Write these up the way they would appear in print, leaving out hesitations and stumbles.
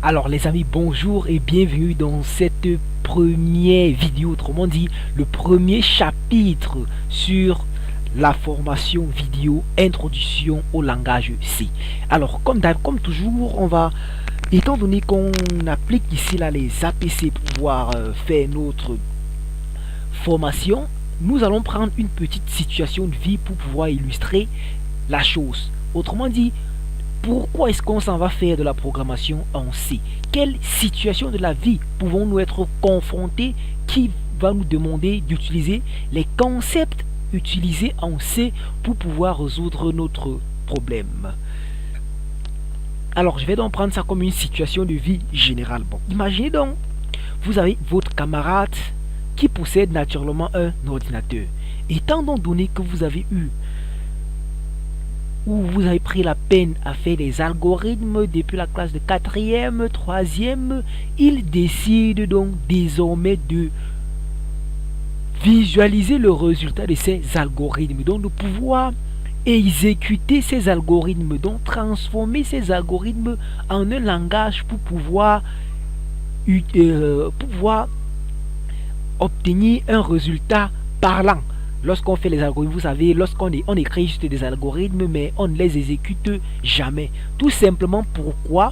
Alors les amis, bonjour et bienvenue dans cette première vidéo, autrement dit le premier chapitre sur la formation vidéo introduction au langage C. Alors comme toujours, étant donné qu'on applique ici là les APC pour pouvoir faire notre formation, nous allons prendre une petite situation de vie pour pouvoir illustrer la chose. Autrement dit, pourquoi est-ce qu'on s'en va faire de la programmation en C? Quelle situation de la vie pouvons-nous être confrontés qui va nous demander d'utiliser les concepts utilisés en C pour pouvoir résoudre notre problème? Alors, je vais donc prendre ça comme une situation de vie générale. Bon, imaginez donc, vous avez votre camarade qui possède naturellement un ordinateur. Étant donc donné que vous avez pris la peine à faire des algorithmes depuis la classe de 4e, 3e, il décide donc désormais de visualiser le résultat de ces algorithmes, donc de pouvoir exécuter ces algorithmes, donc transformer ces algorithmes en un langage pour pouvoir obtenir un résultat parlant. Lorsqu'on fait les algorithmes, vous savez, on écrit juste des algorithmes, mais on ne les exécute jamais. Tout simplement pourquoi?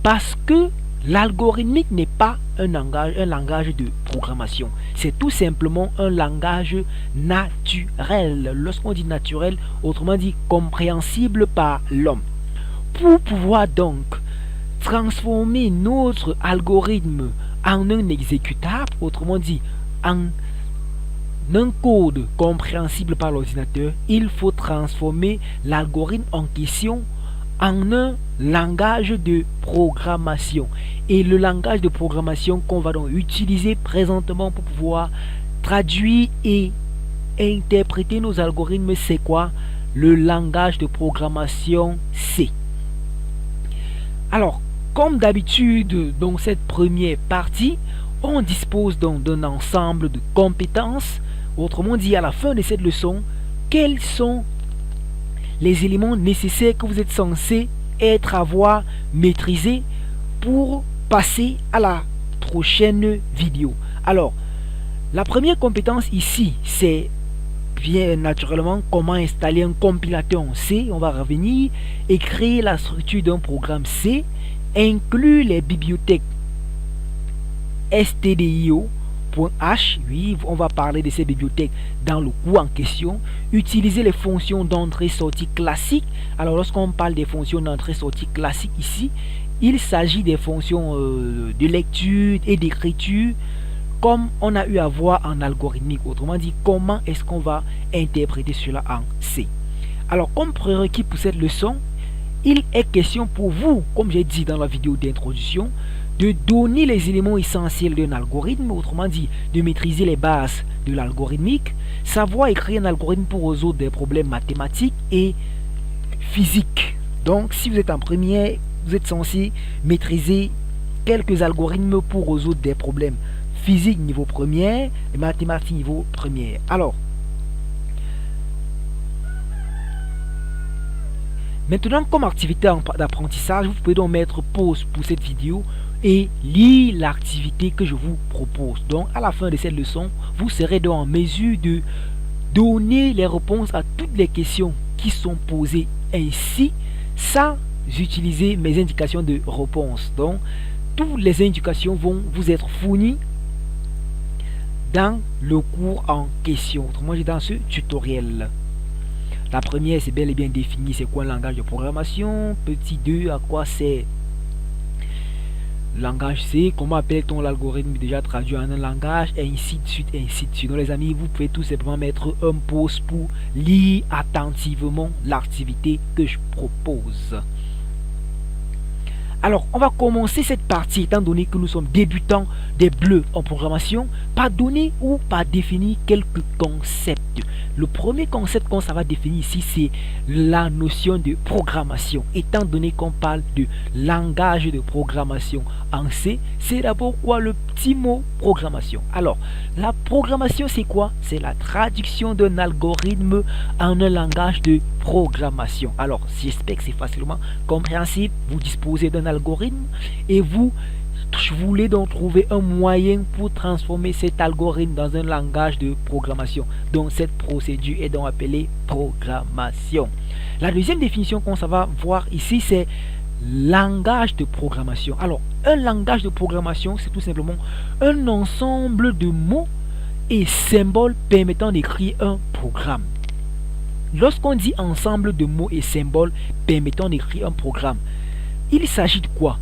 Parce que l'algorithmique n'est pas un langage de programmation. C'est tout simplement un langage naturel. Lorsqu'on dit naturel, autrement dit compréhensible par l'homme. Pour pouvoir donc transformer notre algorithme en un exécutable, autrement dit en un code compréhensible par l'ordinateur, il faut transformer l'algorithme en question en un langage de programmation. Et le langage de programmation qu'on va donc utiliser présentement pour pouvoir traduire et interpréter nos algorithmes, c'est quoi? Le langage de programmation C. Alors, comme d'habitude, dans cette première partie, on dispose donc d'un ensemble de compétences. Autrement dit, à la fin de cette leçon, quels sont les éléments nécessaires que vous êtes censé avoir maîtrisés pour passer à la prochaine vidéo? Alors, la première compétence ici, c'est bien naturellement comment installer un compilateur en C. On va revenir et créer la structure d'un programme C, inclure les bibliothèques stdio.h, oui, on va parler de ces bibliothèques dans le cours en question. Utiliser les fonctions d'entrée-sortie classiques. Alors, lorsqu'on parle des fonctions d'entrée-sortie classiques ici, il s'agit des fonctions de lecture et d'écriture, comme on a eu à voir en algorithmique. Autrement dit, comment est-ce qu'on va interpréter cela en C? Alors, comme prérequis pour cette leçon, il est question pour vous, comme j'ai dit dans la vidéo d'introduction, de donner les éléments essentiels d'un algorithme, autrement dit, de maîtriser les bases de l'algorithmique, savoir écrire un algorithme pour résoudre des problèmes mathématiques et physiques. Donc, si vous êtes en première, vous êtes censé maîtriser quelques algorithmes pour résoudre des problèmes physiques niveau première et mathématiques niveau première. Alors, maintenant, comme activité d'apprentissage, vous pouvez donc mettre pause pour cette vidéo et lire l'activité que je vous propose. Donc, à la fin de cette leçon, vous serez donc en mesure de donner les réponses à toutes les questions qui sont posées ainsi, sans utiliser mes indications de réponse. Donc, toutes les indications vont vous être fournies dans le cours en question. Autrement dit, dans ce tutoriel. La première, c'est bel et bien défini, c'est quoi un langage de programmation. Petit 2, à quoi c'est langage C, comment appelle-t-on l'algorithme déjà traduit en un langage, et ainsi de suite, ainsi de suite. Donc les amis, vous pouvez tout simplement mettre un pause pour lire attentivement l'activité que je propose. Alors, on va commencer cette partie, étant donné que nous sommes débutants des bleus en programmation, par donner ou par définir quelques concepts. Le premier concept qu'on va définir ici, c'est la notion de programmation. Étant donné qu'on parle de langage de programmation en C, c'est d'abord quoi le petit mot programmation? Alors, la programmation, c'est quoi? C'est la traduction d'un algorithme en un langage de programmation. Alors, j'espère que c'est facilement compréhensible. Vous disposez d'un algorithme et vous voulez donc trouver un moyen pour transformer cet algorithme dans un langage de programmation. Donc cette procédure est donc appelée programmation. La deuxième définition qu'on va voir ici, c'est langage de programmation. Alors, un langage de programmation, c'est tout simplement un ensemble de mots et symboles permettant d'écrire un programme. Lorsqu'on dit ensemble de mots et symboles permettant d'écrire un programme, il s'agit de quoi?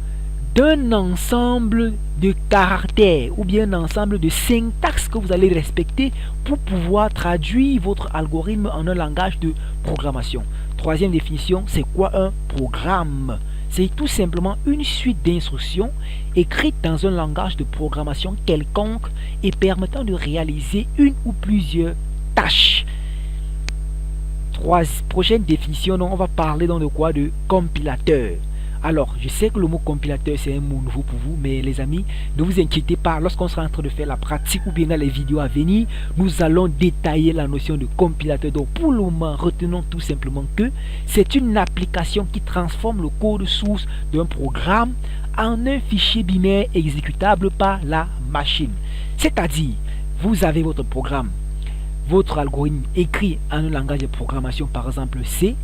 D'un ensemble de caractères ou bien un ensemble de syntaxes que vous allez respecter pour pouvoir traduire votre algorithme en un langage de programmation. Troisième définition, c'est quoi un programme? C'est tout simplement une suite d'instructions écrites dans un langage de programmation quelconque et permettant de réaliser une ou plusieurs tâches. Prochaine définition, on va parler donc de quoi? De compilateur. Alors, je sais que le mot compilateur, c'est un mot nouveau pour vous, mais les amis, ne vous inquiétez pas, lorsqu'on sera en train de faire la pratique ou bien dans les vidéos à venir, nous allons détailler la notion de compilateur. Donc, pour le moment, retenons tout simplement que c'est une application qui transforme le code source d'un programme en un fichier binaire exécutable par la machine. C'est-à-dire, vous avez votre programme, votre algorithme écrit en un langage de programmation, par exemple C,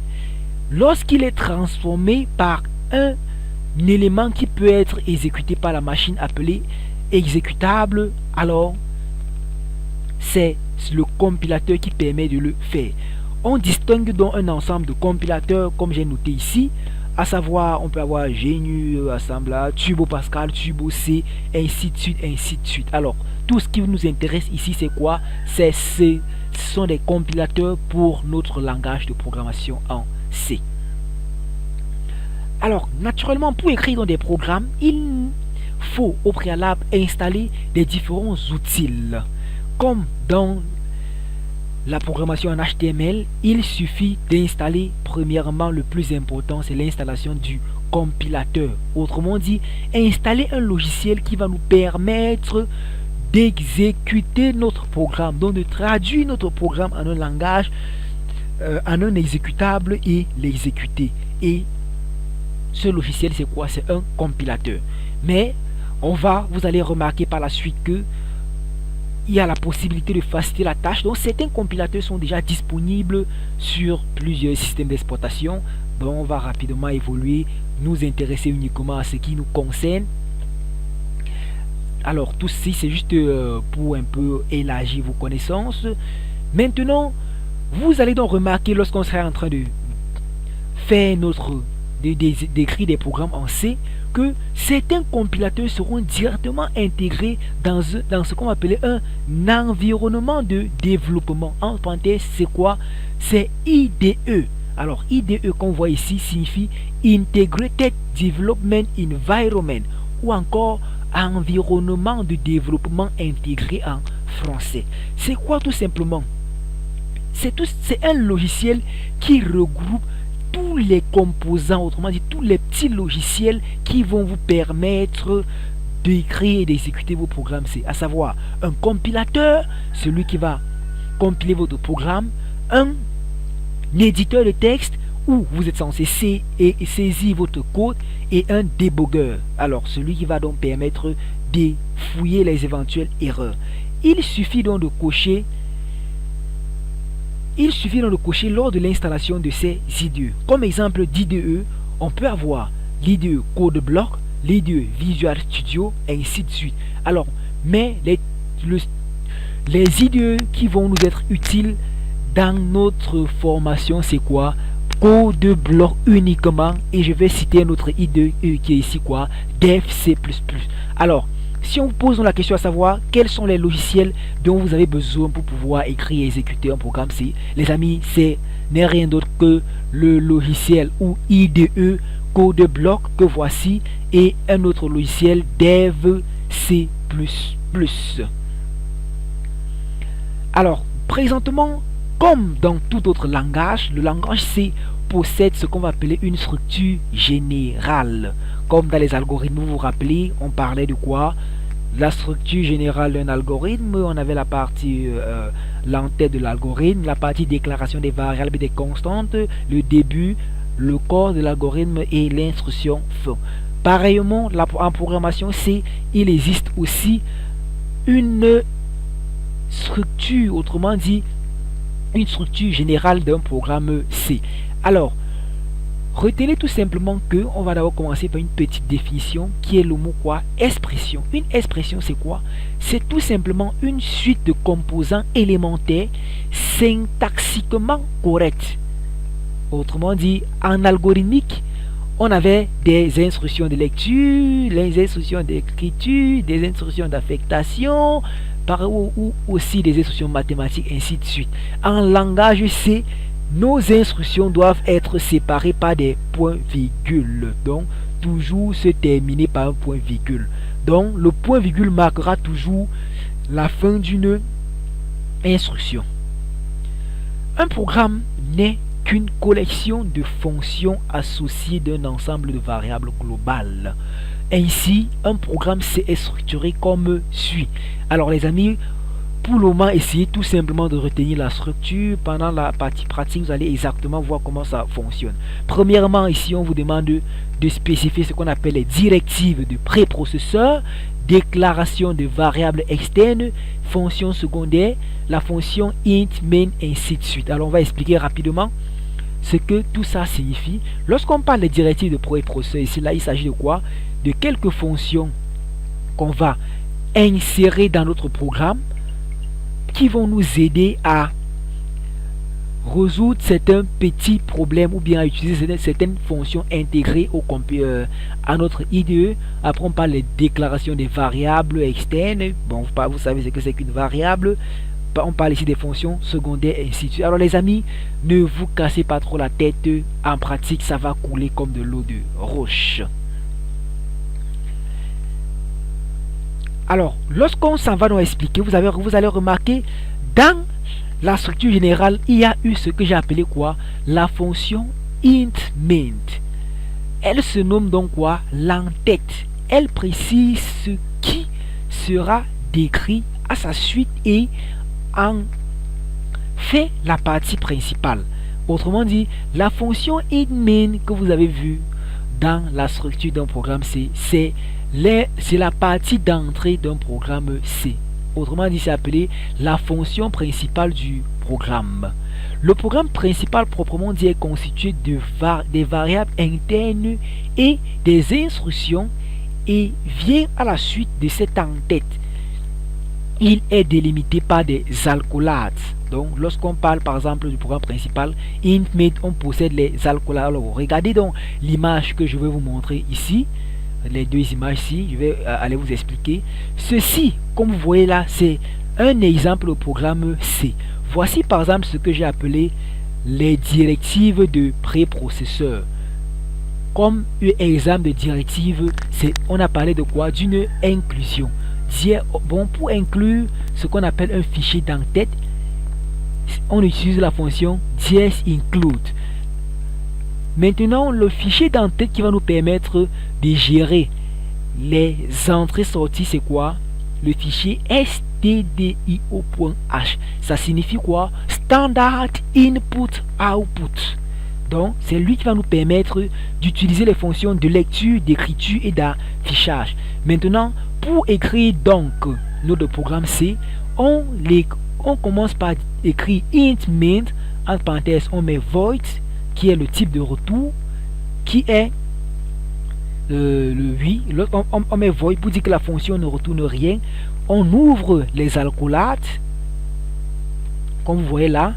lorsqu'il est transformé par un élément qui peut être exécuté par la machine appelé exécutable, alors c'est le compilateur qui permet de le faire. On distingue donc un ensemble de compilateurs comme j'ai noté ici, à savoir on peut avoir GNU, assemblage, Turbo Pascal, Turbo C, ainsi de suite, ainsi de suite. Alors tout ce qui nous intéresse ici, c'est quoi? Ce sont des compilateurs pour notre langage de programmation en C. Alors, naturellement, pour écrire dans des programmes, il faut au préalable installer des différents outils. Comme dans la programmation en HTML, il suffit d'installer, premièrement, le plus important, c'est l'installation du compilateur. Autrement dit, installer un logiciel qui va nous permettre d'exécuter notre programme, donc de traduire notre programme en un langage, en un exécutable et l'exécuter. Et ce logiciel, c'est quoi? C'est un compilateur. Mais vous allez remarquer par la suite que il y a la possibilité de faciliter la tâche. Donc certains compilateurs sont déjà disponibles sur plusieurs systèmes d'exploitation. Donc on va rapidement évoluer, nous intéresser uniquement à ce qui nous concerne. Alors tout ceci, c'est juste pour un peu élargir vos connaissances. Maintenant, vous allez donc remarquer lorsqu'on sera en train de faire d'écrire des programmes en C, que certains compilateurs seront directement intégrés dans ce qu'on appelle un environnement de développement. En parenthèse, c'est quoi? C'est IDE. Alors IDE qu'on voit ici signifie Integrated Development Environment ou encore environnement de développement intégré en français. C'est quoi tout simplement? C'est un logiciel qui regroupe tous les composants, autrement dit tous les petits logiciels qui vont vous permettre d'écrire et d'exécuter vos programmes C, à savoir un compilateur, celui qui va compiler votre programme, un éditeur de texte où vous êtes censé saisir votre code, et un débogueur, alors celui qui va donc permettre de fouiller les éventuelles erreurs. Il suffit donc de cocher lors de l'installation de ces IDE. Comme exemple d'IDE, on peut avoir l'IDE CodeBlock, l'IDE Visual Studio, et ainsi de suite. Alors, mais les IDE qui vont nous être utiles dans notre formation, c'est quoi? CodeBlock uniquement, et je vais citer un autre IDE qui est ici quoi? DevC++. Alors, si on vous pose la question à savoir quels sont les logiciels dont vous avez besoin pour pouvoir écrire et exécuter un programme C, les amis, c'est n'est rien d'autre que le logiciel ou IDE CodeBlock que voici et un autre logiciel DevC++. Alors, présentement, comme dans tout autre langage, le langage C possède ce qu'on va appeler une structure générale. Comme dans les algorithmes, vous vous rappelez, on parlait de quoi? La structure générale d'un algorithme, on avait la partie l'entête de l'algorithme, la partie déclaration des variables et des constantes, le début, le corps de l'algorithme et l'instruction fin. Pareillement, en programmation C, il existe aussi une structure, autrement dit, une structure générale d'un programme C. Alors, retenez tout simplement que on va d'abord commencer par une petite définition qui est le mot quoi? Expression. Une expression, c'est quoi? C'est tout simplement une suite de composants élémentaires syntaxiquement corrects. Autrement dit, en algorithmique, on avait des instructions de lecture, les instructions d'écriture, des instructions d'affectation, ou aussi des instructions mathématiques, ainsi de suite. En langage C, nos instructions doivent être séparées par des points-virgules. Donc, toujours se terminer par un point-virgule. Donc, le point-virgule marquera toujours la fin d'une instruction. Un programme n'est qu'une collection de fonctions associées d'un ensemble de variables globales. Ainsi, un programme est structuré comme suit. Alors les amis, pour le moment, essayez tout simplement de retenir la structure. Pendant la partie pratique, vous allez exactement voir comment ça fonctionne. Premièrement, ici, on vous demande de spécifier ce qu'on appelle les directives de préprocesseur, déclaration de variables externes, fonction secondaire, la fonction int, main, ainsi de suite. Alors on va expliquer rapidement ce que tout ça signifie. Lorsqu'on parle des directives de préprocesseur, ici là, il s'agit de quoi? De quelques fonctions qu'on va insérer dans notre programme qui vont nous aider à résoudre certains petits problèmes ou bien à utiliser certaines fonctions intégrées à notre IDE. Après on parle des déclarations des variables externes. Bon, vous savez ce que c'est qu'une variable. On parle ici des fonctions secondaires et ainsi de suite. Alors les amis, ne vous cassez pas trop la tête. En pratique, ça va couler comme de l'eau de roche. Alors, lorsqu'on s'en va nous expliquer, vous allez remarquer, dans la structure générale, il y a eu ce que j'ai appelé quoi? La fonction int-main. Elle se nomme donc quoi? L'entête. Elle précise ce qui sera décrit à sa suite et en fait la partie principale. Autrement dit, la fonction int-main que vous avez vue dans la structure d'un programme C, c'est la partie d'entrée d'un programme C. Autrement dit, c'est appelé la fonction principale du programme. Le programme principal proprement dit est constitué des variables internes et des instructions et vient à la suite de cette entête. Il est délimité par des alcoolates. Donc, lorsqu'on parle par exemple du programme principal, int-main, on possède les alcoolates. Alors, regardez donc l'image que je vais vous montrer ici. Les deux images ici, je vais aller vous expliquer. Ceci, comme vous voyez là, c'est un exemple au programme C. Voici par exemple ce que j'ai appelé les directives de préprocesseur. Comme exemple de directive, on a parlé de quoi? D'une inclusion. Bon, pour inclure ce qu'on appelle un fichier d'entête, on utilise la fonction diez-include. Maintenant, le fichier d'entête qui va nous permettre de gérer les entrées-sorties, c'est quoi? Le fichier stdio.h. Ça signifie quoi? Standard Input Output. Donc, c'est lui qui va nous permettre d'utiliser les fonctions de lecture, d'écriture et d'affichage. Maintenant, pour écrire donc notre programme C, on commence par écrire int main, entre parenthèses, on met void, qui est le type de retour, qui est le 8. On met void pour dire que la fonction ne retourne rien. On ouvre les alcoolates, comme vous voyez là.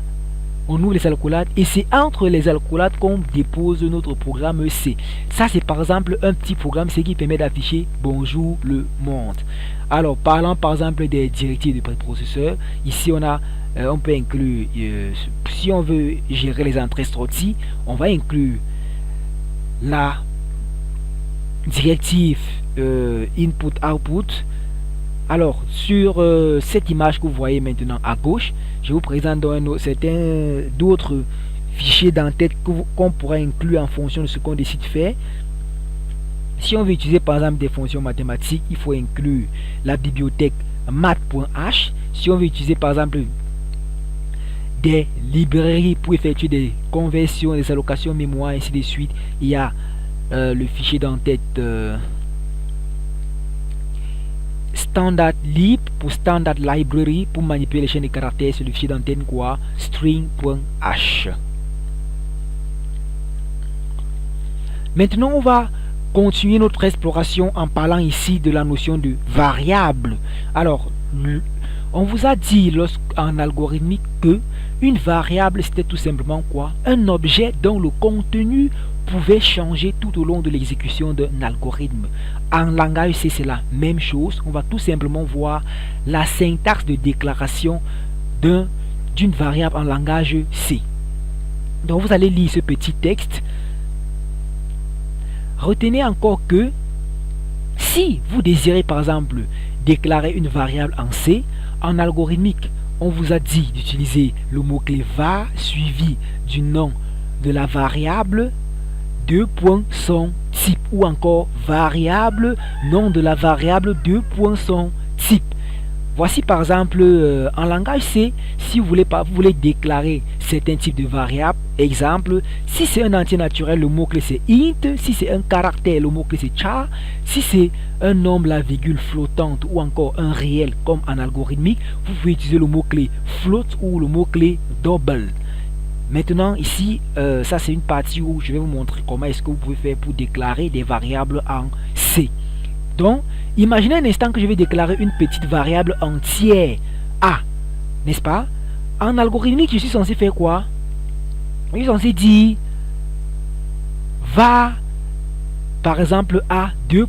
On ouvre les alcoolates et c'est entre les alcoolates qu'on dépose notre programme C. Ça, c'est par exemple un petit programme C qui permet d'afficher bonjour le monde. Alors, parlant par exemple des directives de préprocesseur, ici on peut inclure, si on veut gérer les entrées-sorties, on va inclure la directive input-output. Alors, sur cette image que vous voyez maintenant à gauche, je vous présente d'autres fichiers d'entête qu'on pourra inclure en fonction de ce qu'on décide de faire. Si on veut utiliser par exemple des fonctions mathématiques, il faut inclure la bibliothèque math.h. Si on veut utiliser par exemple des librairies pour effectuer des conversions, des allocations mémoire, ainsi de suite, il y a le fichier d'entête standard lib pour standard library pour manipuler les chaînes de caractères sur le fichier d'entête quoi string.h. Maintenant on va continuer notre exploration en parlant ici de la notion de variable. Alors on vous a dit en algorithmique que une variable c'était tout simplement quoi? Un objet dont le contenu pouvait changer tout au long de l'exécution d'un algorithme. En langage C c'est la même chose. On va tout simplement voir la syntaxe de déclaration d'une variable en langage C. Donc vous allez lire ce petit texte. Retenez encore que si vous désirez par exemple déclarer une variable en C, en algorithmique, on vous a dit d'utiliser le mot-clé var suivi du nom de la variable, son type, ou encore variable, nom de la variable, son type. Voici par exemple en langage C, si vous voulez déclarer certains types de variables. Exemple, si c'est un entier naturel, le mot-clé c'est int. Si c'est un caractère, le mot-clé c'est char. Si c'est un nombre, la virgule flottante, ou encore un réel comme en algorithmique, vous pouvez utiliser le mot-clé float ou le mot-clé double. Maintenant ici, ça c'est une partie où je vais vous montrer comment est-ce que vous pouvez faire pour déclarer des variables en C. Donc, imaginez un instant que je vais déclarer une petite variable entière A, n'est-ce pas? En algorithmique, je suis censé faire quoi? Je suis censé dire va, par exemple, A, de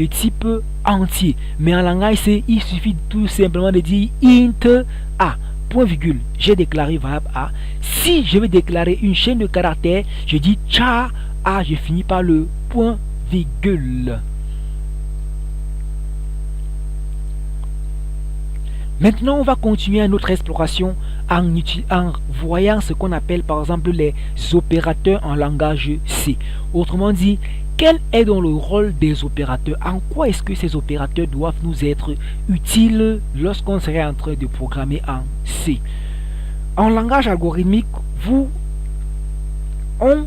type entier. Mais en langage C, il suffit tout simplement de dire int A, point virgule. J'ai déclaré variable A. Si je veux déclarer une chaîne de caractères, je dis char A, je finis par le point virgule. Maintenant, on va continuer notre exploration en voyant ce qu'on appelle par exemple les opérateurs en langage C. Autrement dit, quel est donc le rôle des opérateurs? En quoi est-ce que ces opérateurs doivent nous être utiles lorsqu'on serait en train de programmer en C? En langage algorithmique, on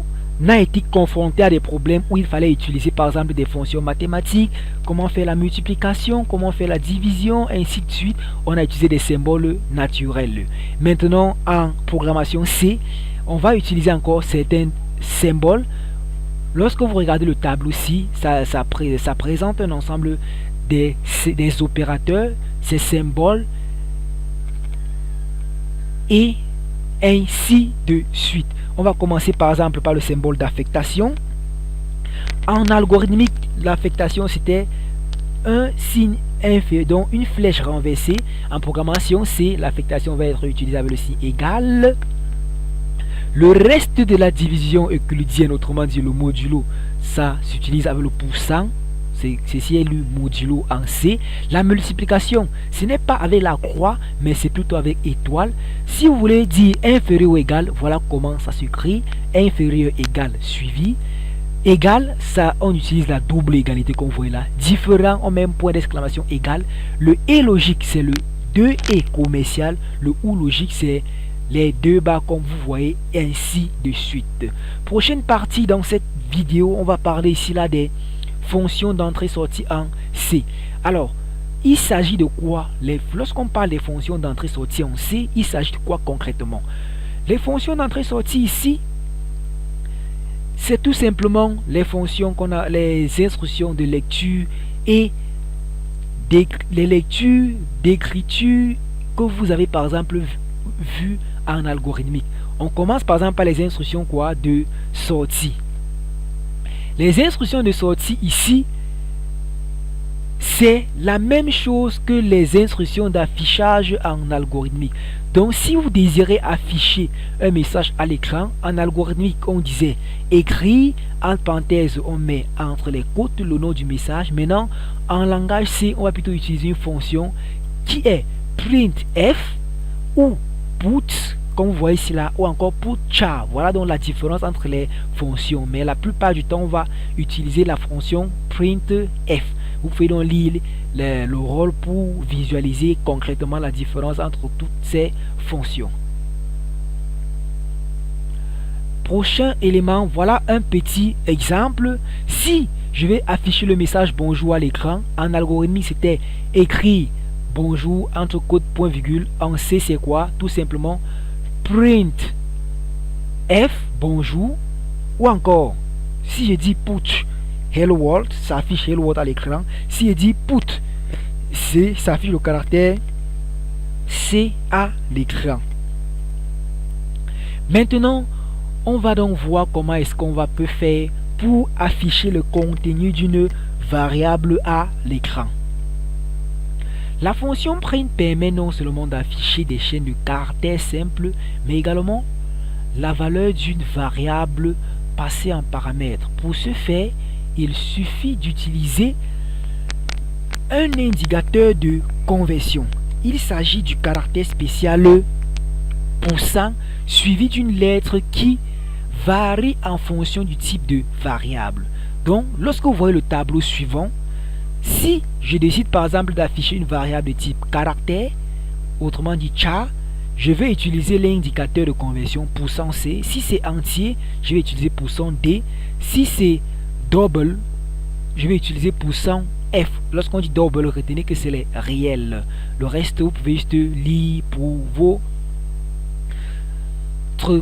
a été confronté à des problèmes où il fallait utiliser par exemple des fonctions mathématiques, comment faire la multiplication, comment faire la division, ainsi de suite. On a utilisé des symboles naturels. Maintenant, en programmation C, on va utiliser encore certains symboles. Lorsque vous regardez le tableau-ci, ça présente un ensemble des opérateurs, ces symboles, et ainsi de suite. On va commencer par exemple par le symbole d'affectation. En algorithmique, l'affectation c'était un signe inférieur, donc une flèche renversée. En programmation C, l'affectation va être utilisée avec le signe égal. Le reste de la division euclidienne, autrement dit le modulo, ça s'utilise avec le pourcent. Ceci est le modulo en C. La multiplication, ce n'est pas avec la croix, mais c'est plutôt avec étoile. Si vous voulez dire inférieur ou égal, voilà comment ça s'écrit. Inférieur égal suivi. Égal, ça on utilise la double égalité qu'on voit là. Différent, on met un point d'exclamation égal. Le et logique, c'est le 2 et commercial. Le ou logique, c'est les deux barres comme vous voyez, ainsi de suite. Prochaine partie dans cette vidéo, on va parler ici là des fonctions d'entrée-sortie en C. Alors, il s'agit de quoi? Lorsqu'on parle des fonctions d'entrée-sortie en C, il s'agit de quoi concrètement? Les fonctions d'entrée-sortie ici, c'est tout simplement les fonctions qu'on a, les instructions de lecture et les lectures d'écriture que vous avez par exemple vu en algorithmique. On commence par exemple par les instructions quoi de sortie. Les instructions de sortie ici, c'est la même chose que les instructions d'affichage en algorithmique. Donc si vous désirez afficher un message à l'écran, en algorithmique on disait écrit, entre parenthèses on met entre les côtes le nom du message. Maintenant en langage C, on va plutôt utiliser une fonction qui est printf ou put, comme vous voyez ici là, ou encore putchar. Voilà donc la différence entre les fonctions, mais la plupart du temps on va utiliser la fonction printf. Vous pouvez donc lire le rôle pour visualiser concrètement la différence entre toutes ces fonctions. Prochain élément, voilà un petit exemple. Si je vais afficher le message bonjour à l'écran, en algorithmique c'était écrit bonjour entre côte point virgule. En C c'est quoi? Tout simplement print F bonjour, ou encore si je dis put hello world, ça affiche hello world à l'écran. Si je dis put C, ça affiche le caractère C à l'écran. Maintenant, on va donc voir comment est-ce qu'on peut faire pour afficher le contenu d'une variable à l'écran. La fonction print permet non seulement d'afficher des chaînes de caractères simples, mais également la valeur d'une variable passée en paramètre. Pour ce faire, il suffit d'utiliser un indicateur de conversion. Il s'agit du caractère spécial % suivi d'une lettre qui varie en fonction du type de variable. Donc, lorsque vous voyez le tableau suivant, si je décide par exemple d'afficher une variable de type caractère, autrement dit char, je vais utiliser l'indicateur de conversion %C. Si c'est entier, je vais utiliser %D. Si c'est double, je vais utiliser %F. Lorsqu'on dit double, retenez que c'est les réels. Le reste, vous pouvez juste lire pour votre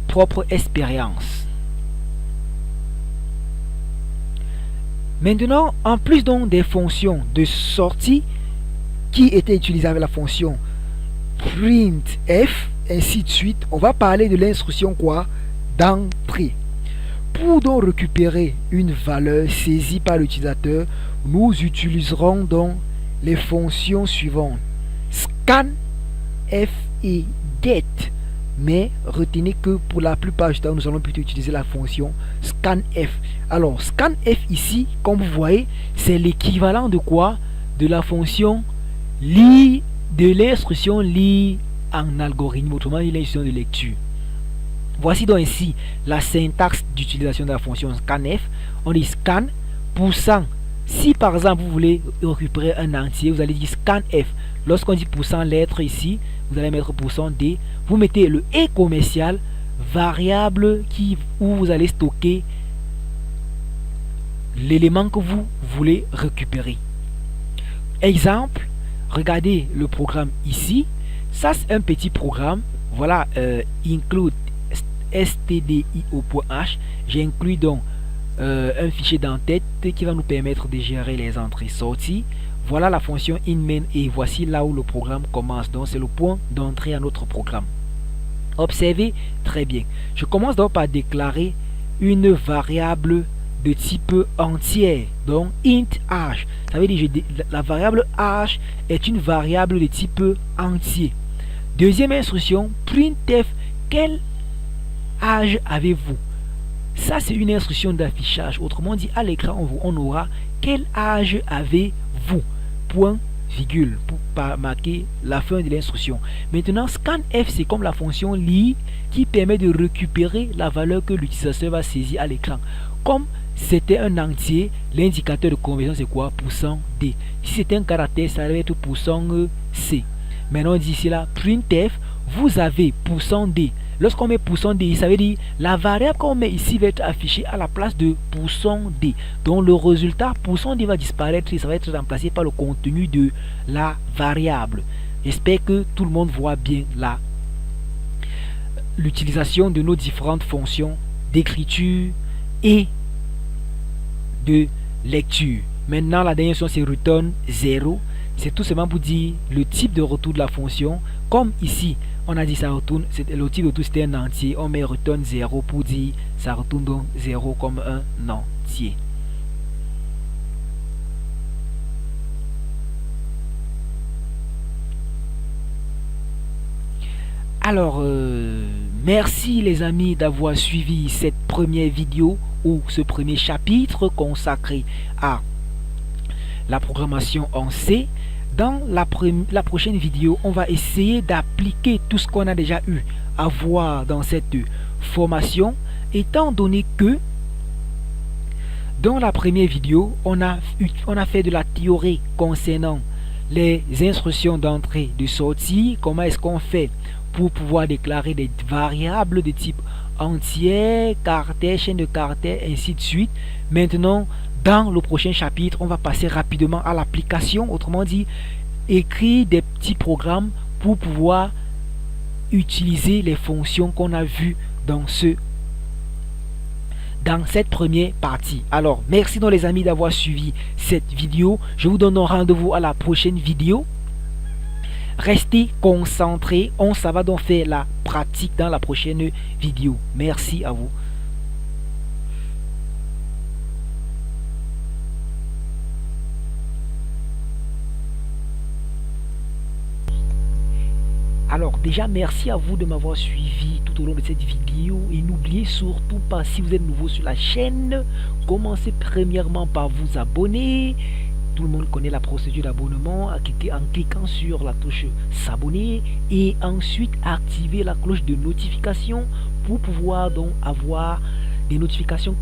propre expérience. Maintenant, en plus donc des fonctions de sortie qui étaient utilisées avec la fonction printf, ainsi de suite, on va parler de l'instruction quoi? D'entrée. Pour donc récupérer une valeur saisie par l'utilisateur, nous utiliserons donc les fonctions suivantes: scan, f et get. Mais retenez que pour la plupart du temps, nous allons plutôt utiliser la fonction scanf. Alors, scanf ici, comme vous voyez, c'est l'équivalent de quoi? De la fonction lire, de l'instruction lire en algorithme, autrement dit l'instruction de lecture. Voici donc ici la syntaxe d'utilisation de la fonction scanf. On dit scan %. Si par exemple vous voulez récupérer un entier, vous allez dire scanf. Lorsqu'on dit %lettre ici, vous allez mettre %D. Vous mettez le et commercial, variable où vous allez stocker l'élément que vous voulez récupérer. Exemple, regardez le programme ici. Ça c'est un petit programme. Voilà, include stdio.h. J'ai inclus donc un fichier d'entête qui va nous permettre de gérer les entrées sorties. Voilà la fonction inmain et voici là où le programme commence. Donc c'est le point d'entrée à notre programme. Observez très bien. Je commence donc par déclarer une variable de type entière. Donc int h. Ça veut dire la variable h est une variable de type entier. Deuxième instruction, printf. Quel âge avez-vous? Ça c'est une instruction d'affichage. Autrement dit, à l'écran on aura quel âge avez-vous? Point virgule pour marquer la fin de l'instruction. Maintenant, scanf c'est comme la fonction lire qui permet de récupérer la valeur que l'utilisateur va saisir à l'écran. Comme c'était un entier, l'indicateur de conversion c'est quoi? %D. Si c'était un caractère, ça va être %C. Maintenant, d'ici là, printf, vous avez %D. Lorsqu'on met %D, ça veut dire la variable qu'on met ici va être affichée à la place de %D. Donc le résultat, %D va disparaître et ça va être remplacé par le contenu de la variable. J'espère que tout le monde voit bien là l'utilisation de nos différentes fonctions d'écriture et de lecture. Maintenant, la dernière fonction c'est return 0. C'est tout simplement pour dire le type de retour de la fonction. Comme ici, on a dit ça retourne, le type de retour c'était un entier. On met return 0 pour dire ça retourne donc 0 comme un entier. Alors, merci les amis d'avoir suivi cette première vidéo ou ce premier chapitre consacré à la programmation en C. Dans la prochaine vidéo, on va essayer d'appliquer tout ce qu'on a déjà eu à voir dans cette formation, étant donné que dans la première vidéo, on a fait de la théorie concernant les instructions d'entrée et de sortie. Comment est-ce qu'on fait pour pouvoir déclarer des variables de type entière, caractères, chaîne de caractères, ainsi de suite. Maintenant, dans le prochain chapitre, on va passer rapidement à l'application, autrement dit, écrire des petits programmes pour pouvoir utiliser les fonctions qu'on a vues dans cette première partie. Alors, merci donc les amis d'avoir suivi cette vidéo. Je vous donne rendez-vous à la prochaine vidéo. Restez concentrés. Ça va donc faire la pratique dans la prochaine vidéo. Merci à vous. Alors déjà merci à vous de m'avoir suivi tout au long de cette vidéo et n'oubliez surtout pas, si vous êtes nouveau sur la chaîne, commencez premièrement par vous abonner. Tout le monde connaît la procédure d'abonnement en cliquant sur la touche s'abonner et ensuite activer la cloche de notification pour pouvoir donc avoir des notifications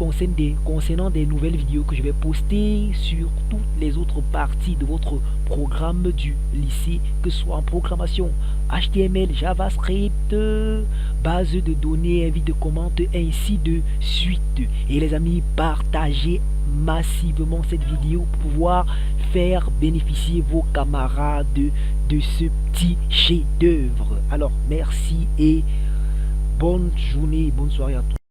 concernant des nouvelles vidéos que je vais poster sur toutes les autres parties de votre programme du lycée, que ce soit en programmation HTML, JavaScript, base de données, invite de commentaires, ainsi de suite. Et les amis, partagez massivement cette vidéo pour pouvoir faire bénéficier vos camarades de ce petit chef-d'œuvre. Alors merci et bonne journée, bonne soirée à tous.